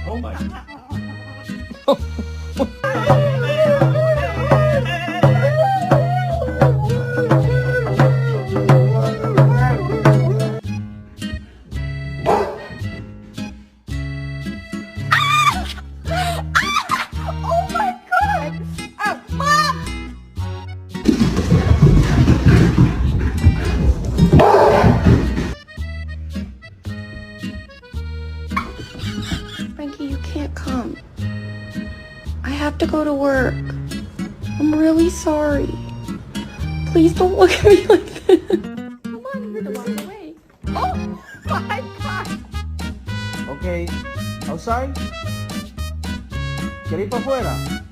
Oh my. Frankie, you can't come. I have to go to work. I'm really sorry. Please don't look at me like this. Come on, you're the one away. Oh my God. Okay, outside. ¿Quieres ir para afuera?